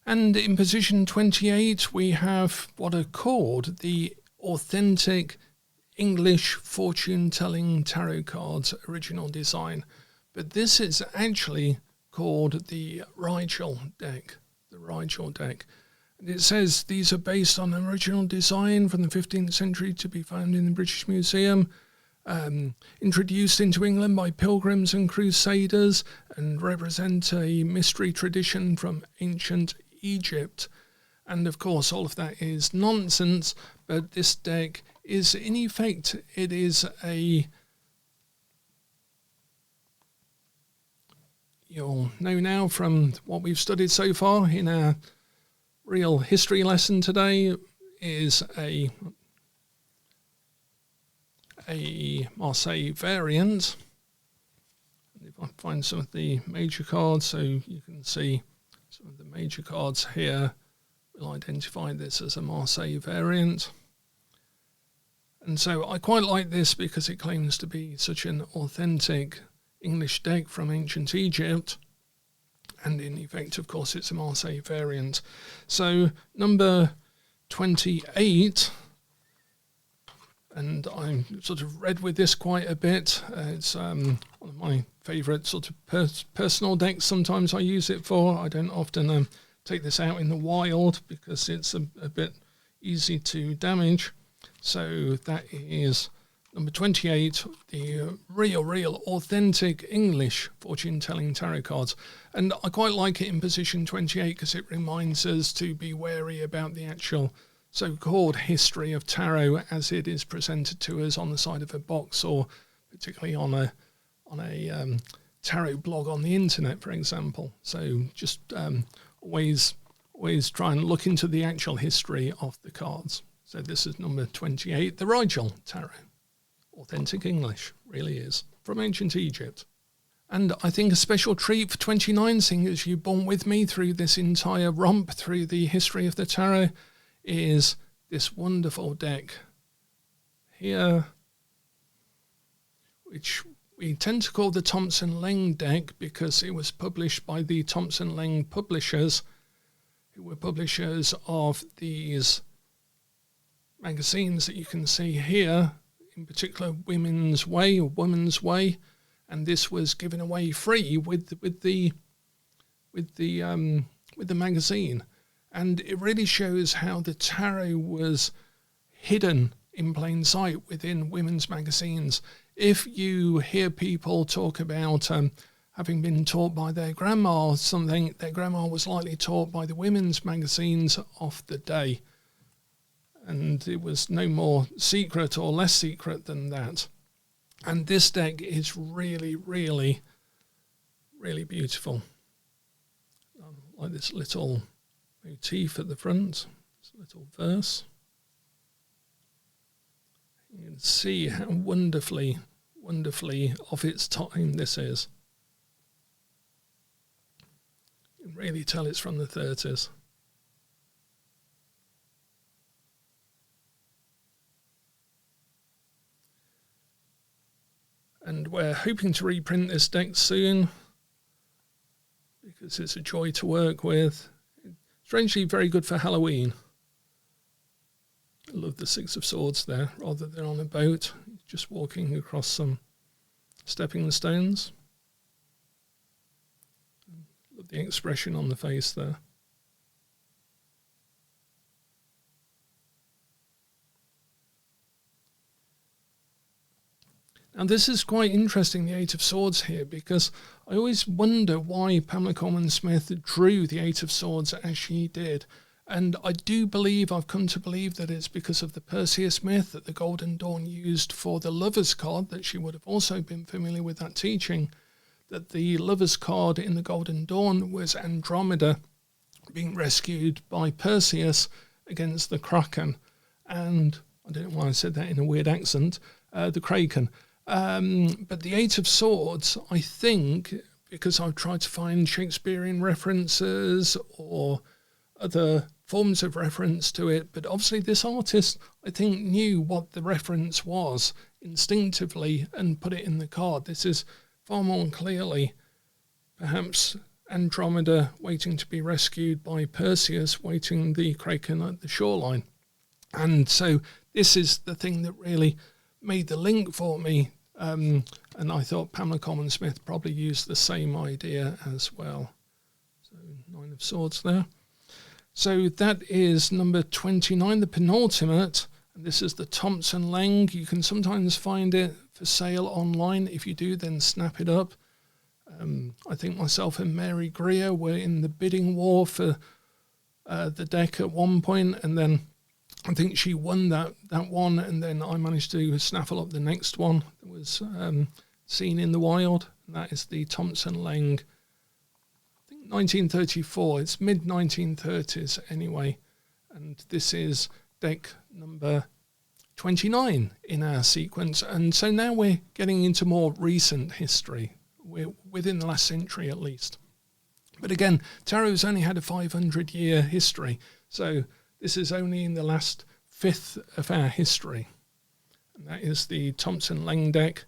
And in position 28, we have what are called the authentic English fortune-telling tarot cards, original design. But this is actually called the Rigel deck, the Rigel deck. And it says these are based on an original design from the 15th century to be found in the British Museum, introduced into England by pilgrims and crusaders, and represent a mystery tradition from ancient Egypt. And of course all of that is nonsense, but this deck is in effect, it is a, you'll know now from what we've studied so far in our real history lesson today, is a Marseille variant. If I find some of the major cards, so you can see some of the major cards here, we'll identify this as a Marseille variant. And so I quite like this because it claims to be such an authentic English deck from ancient Egypt. And in effect, of course, it's a Marseille variant. So number 28, and I sort of read with this quite a bit. It's one of my favourite sort of personal decks. Sometimes I use it for. I don't often take this out in the wild because it's a bit easy to damage. So that is number 28, the real authentic English fortune-telling tarot cards. And I quite like it in position 28 because it reminds us to be wary about the actual so-called history of tarot as it is presented to us on the side of a box, or particularly on a tarot blog on the internet, for example. So just always try and look into the actual history of the cards. So this is number 28, the Rigel Tarot. Authentic English, really is, from ancient Egypt. And I think a special treat for 29, seeing as you've borne with me through this entire romp through the history of the tarot, is this wonderful deck here, which we tend to call the Thomson Leng deck because it was published by the Thomson Leng publishers, who were publishers of these magazines that you can see here, in particular Women's Way or Woman's Way, and this was given away free with the magazine. And it really shows how the tarot was hidden in plain sight within women's magazines. If you hear people talk about having been taught by their grandma or something, their grandma was likely taught by the women's magazines of the day. And it was no more secret or less secret than that. And this deck is really, really, really beautiful. Like this little motif at the front, this little verse. You can see how wonderfully of its time this is. You can really tell it's from the 30s. And we're hoping to reprint this deck soon because it's a joy to work with. Strangely very good for Halloween. I love the Six of Swords there, rather than on a boat, just walking across some stepping stones. Love the expression on the face there. And this is quite interesting, the Eight of Swords here, because I always wonder why Pamela Colman-Smith drew the Eight of Swords as she did. And I do believe, I've come to believe, that it's because of the Perseus myth that the Golden Dawn used for the Lover's card, that she would have also been familiar with that teaching, that the Lover's card in the Golden Dawn was Andromeda being rescued by Perseus against the Kraken. And I don't know why I said that in a weird accent, the Kraken. But the Eight of Swords, I think, because I've tried to find Shakespearean references or other forms of reference to it, but obviously this artist, I think, knew what the reference was instinctively and put it in the card. This is far more clearly perhaps Andromeda waiting to be rescued by Perseus, waiting the Kraken at the shoreline. And so this is the thing that really made the link for me, and I thought Pamela Colman-Smith probably used the same idea as well. So Nine of Swords there. So that is number 29, the penultimate, and this is the Thomson Leng. You can sometimes find it for sale online. If you do, then snap it up. I think myself and Mary Greer were in the bidding war for the deck at one point, and then I think she won that one, and then I managed to snaffle up the next one that was seen in the wild, and that is the Thomson Leng. I think 1934, it's mid-1930s anyway, and this is deck number 29 in our sequence. And so now we're getting into more recent history. We're within the last century at least. But again, tarot's only had a 500-year history, so this is only in the last fifth of our history. And that is the Thomson Leng deck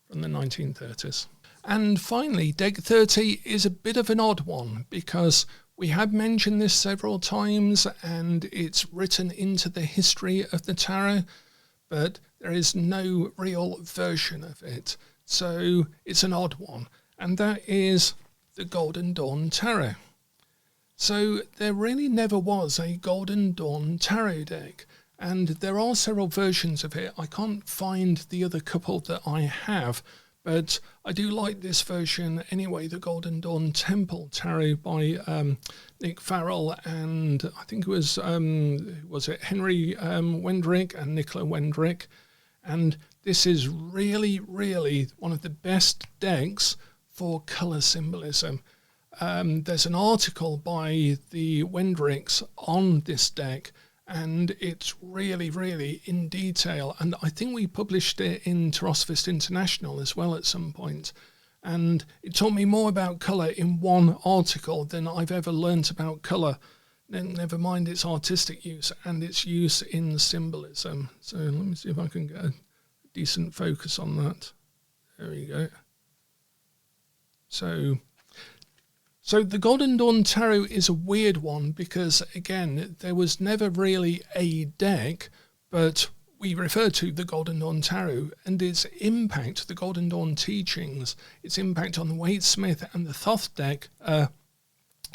from the 1930s. And finally, deck 30 is a bit of an odd one because we have mentioned this several times and it's written into the history of the tarot, but there is no real version of it. So it's an odd one, and that is the Golden Dawn Tarot. So there really never was a Golden Dawn Tarot deck, and there are several versions of it. I can't find the other couple that I have, but I do like this version anyway, the Golden Dawn Temple Tarot by Nick Farrell, and I think it was Henry Wendrick and Nicola Wendrick. And this is really, really one of the best decks for colour symbolism. There's an article by the Wendricks on this deck, and it's really, really in detail. And I think we published it in Tarosophist International as well at some point. And it taught me more about colour in one article than I've ever learnt about colour. Never mind its artistic use and its use in symbolism. So let me see if I can get a decent focus on that. There we go. So the Golden Dawn Tarot is a weird one because, again, there was never really a deck, but we refer to the Golden Dawn Tarot and its impact, the Golden Dawn teachings, its impact on the Waite-Smith and the Thoth deck are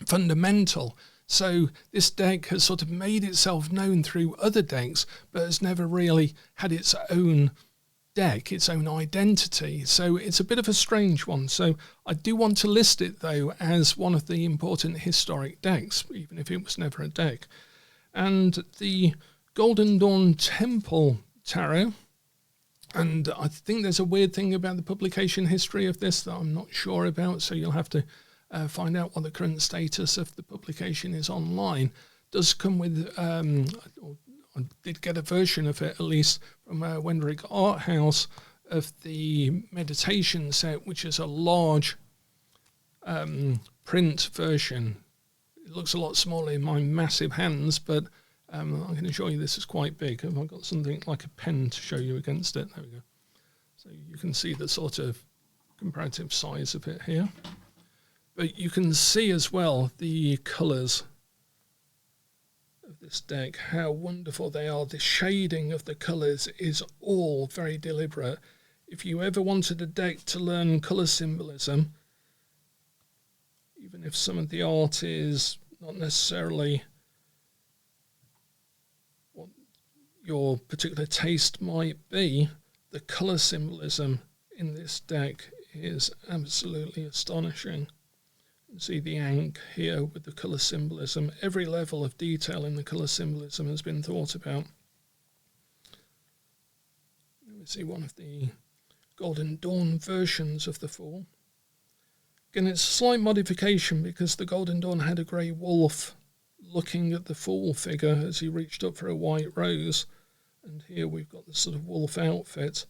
fundamental. So this deck has sort of made itself known through other decks, but has never really had its own deck, its own identity. So it's a bit of a strange one. So I do want to list it though as one of the important historic decks, even if it was never a deck. And the Golden Dawn Temple Tarot, and I think there's a weird thing about the publication history of this that I'm not sure about, so you'll have to find out what the current status of the publication is online. Does come with I did get a version of it, at least, from Wendrick Art House, of the meditation set, which is a large print version. It looks a lot smaller in my massive hands, but I can assure you this is quite big. Have I got something like a pen to show you against it? There we go. So you can see the sort of comparative size of it here. But you can see as well the colours of the this deck, how wonderful they are. The shading of the colours is all very deliberate. If you ever wanted a deck to learn colour symbolism, even if some of the art is not necessarily what your particular taste might be, the colour symbolism in this deck is absolutely astonishing. You see the Ankh here with the colour symbolism. Every level of detail in the colour symbolism has been thought about. We see one of the Golden Dawn versions of the Fool. Again, it's a slight modification because the Golden Dawn had a grey wolf looking at the Fool figure as he reached up for a white rose. And here we've got the sort of wolf outfit.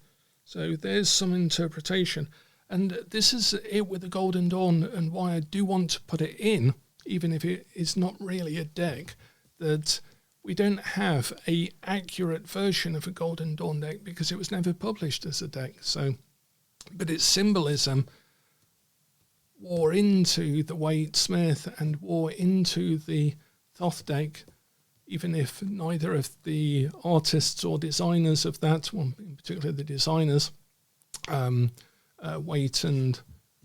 So there's some interpretation. And this is it with the Golden Dawn, and why I do want to put it in, even if it is not really a deck, that we don't have a accurate version of a Golden Dawn deck because it was never published as a deck. So, but its symbolism wore into the Waite Smith and wore into the Thoth deck, even if neither of the artists or designers of that, one in particular the designers, Waite and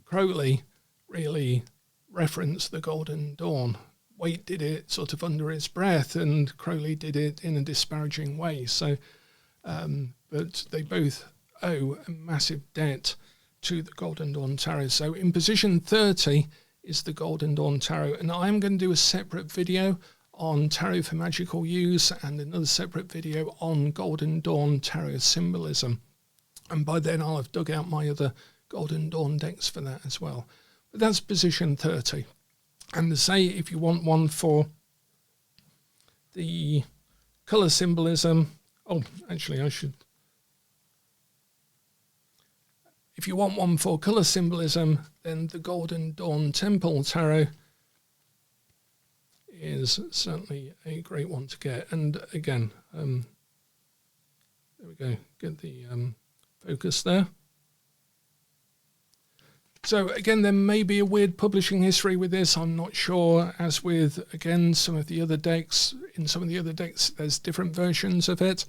Crowley, really reference the Golden Dawn. Waite did it sort of under his breath and Crowley did it in a disparaging way. So, but they both owe a massive debt to the Golden Dawn Tarot. So in position 30 is the Golden Dawn Tarot, and I am going to do a separate video on Tarot for Magical Use and another separate video on Golden Dawn Tarot symbolism. And by then I'll have dug out my other Golden Dawn decks for that as well. But that's position 30. And to say, if you want one for the colour symbolism, if you want one for colour symbolism, then the Golden Dawn Temple Tarot is certainly a great one to get. And again, there we go, get the focus there. So again, there may be a weird publishing history with this, I'm not sure. As with, again, some of the other decks, in some of the other decks, there's different versions of it.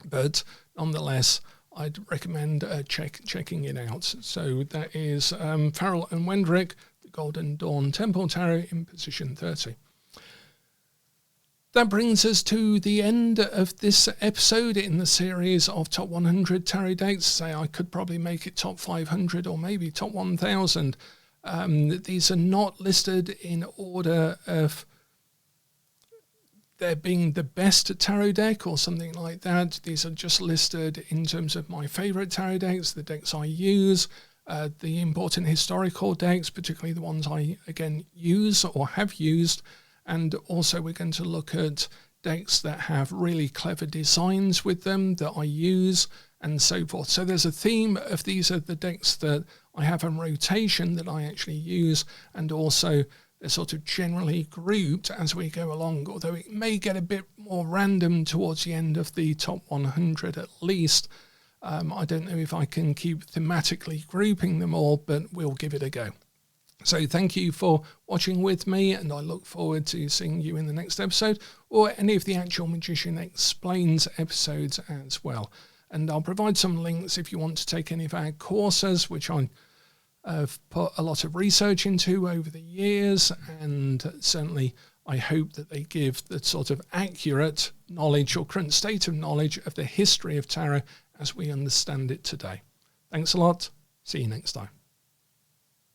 But nonetheless, I'd recommend checking it out. So that is Farrell and Wendrick, the Golden Dawn Temple Tarot in position 30. That brings us to the end of this episode in the series of Top 100 Tarot decks. Say I could probably make it Top 500 or maybe Top 1000. These are not listed in order of there being the best tarot deck or something like that. These are just listed in terms of my favourite tarot decks, the decks I use, the important historical decks, particularly the ones I, again, use or have used. And also we're going to look at decks that have really clever designs with them that I use and so forth. So there's a theme of these are the decks that I have in rotation that I actually use, and also they're sort of generally grouped as we go along, although it may get a bit more random towards the end of the Top 100 at least. I don't know if I can keep thematically grouping them all, but we'll give it a go. So thank you for watching with me, and I look forward to seeing you in the next episode, or any of the Actual Magician Explains episodes as well. And I'll provide some links if you want to take any of our courses, which I've put a lot of research into over the years, and certainly I hope that they give the sort of accurate knowledge or current state of knowledge of the history of tarot as we understand it today. Thanks a lot. See you next time.